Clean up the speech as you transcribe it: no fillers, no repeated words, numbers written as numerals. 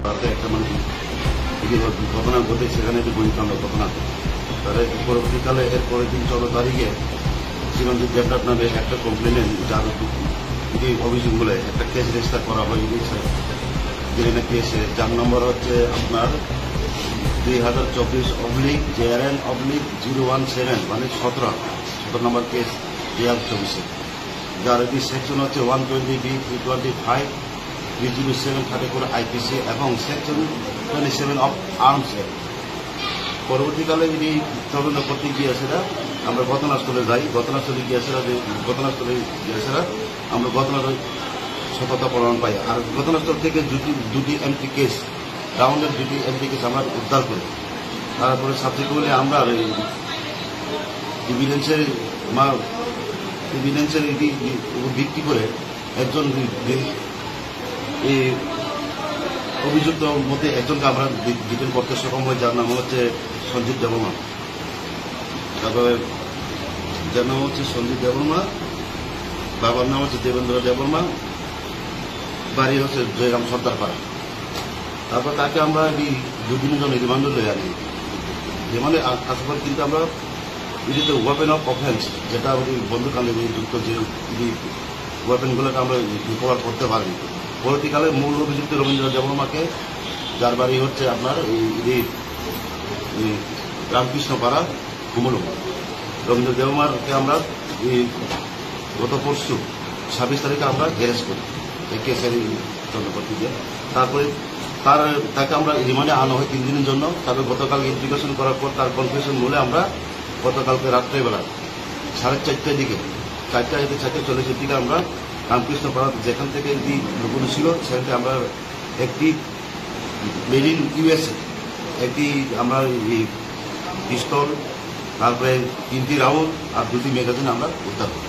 একটা মানে ঘটনা ঘটে, সেখানে বলিতাম ঘটনা। তাহলে পরবর্তীকালে এর পরের দিন 14 তারিখে চিরঞ্জিত দেবনাথ নামে একটা কমপ্লেনে যার অভিযোগ বলে একটা কেস রেজিস্টার করা হয় যেখানে কেসে যার নম্বর হচ্ছে আপনার 2024/JRN/017 মানে 17 নম্বর কেস 2024। যার এটি সেকশন হচ্ছে 120B 325 307 34 IPC এবং সেকশন 27 অফ আর্মস অ্যাক্ট। পরবর্তীকালে এটি তদন্ত করতে গিয়েছেরা আমরা ঘটনাস্থলে যাই। ঘটনাস্থলে গিয়েছেরা আমরা ঘটনার সততা প্রমাণ পাই। আর ঘটনাস্থল থেকে দুটি এমপি কেস, রাউন্ডের দুটি এমপি কেস আমরা উদ্ধার করি। তারপরে সাবসিকুয়েন্টলি আমরা ইভিডেন্সের ভিত্তি করে একজন এই অভিযুক্ত মধ্যে একজনকে আমরা ডিটেন করতে সক্ষম হই, যার নাম হচ্ছে সঞ্জিত দেববর্মা। তারপরে যার নাম হচ্ছে সঞ্জিত দেববর্মা, বাবার নাম হচ্ছে দেবেন্দ্র দেববর্মা, বাড়ি হচ্ছে জয়রাম সর্দারপাড়া। তারপর তাকে আমরা এই দুদিনের জন্য রিমান্ডে লয়ে আনি। রিমান্ডে আসার পর কিন্তু আমরা এটিতে ওয়েপেন অফ অফেন্স, যেটা বন্দুকালে যুক্ত যে ওয়েপেনগুলোকে আমরা রিকভার করতে পারি। পরবর্তীকালে মূল অভিযুক্ত রবীন্দ্র দেববর্মাকে, যার বাড়ি হচ্ছে আপনার রামকৃষ্ণপাড়া কুমলু, রবীন্দ্র দেববর্মাকে আমরা গত পরশু 26 তারিখে আমরা অ্যারেস্ট করি এই কেসের তদন্ত করতে গিয়ে। তারপরে তাকে আমরা রিমান্ডে আনা হয় 3 দিনের জন্য। তারপরে গতকাল ইনভেস্টিগেশন করার পর তার কনফেশন মূলে আমরা গতকালকে রাত্রেবেলা 4:30টার দিকে 4:40 দিকে আমরা রামকৃষ্ণপাড়া যেখান থেকে লুকোনো ছিল সেখান থেকে আমরা একটি মেড ইন USA একটি আমরা পিস্তল, তারপরে 3টি রাউন্ড আর 2টি ম্যাগাজিন আমরা উদ্ধার করি।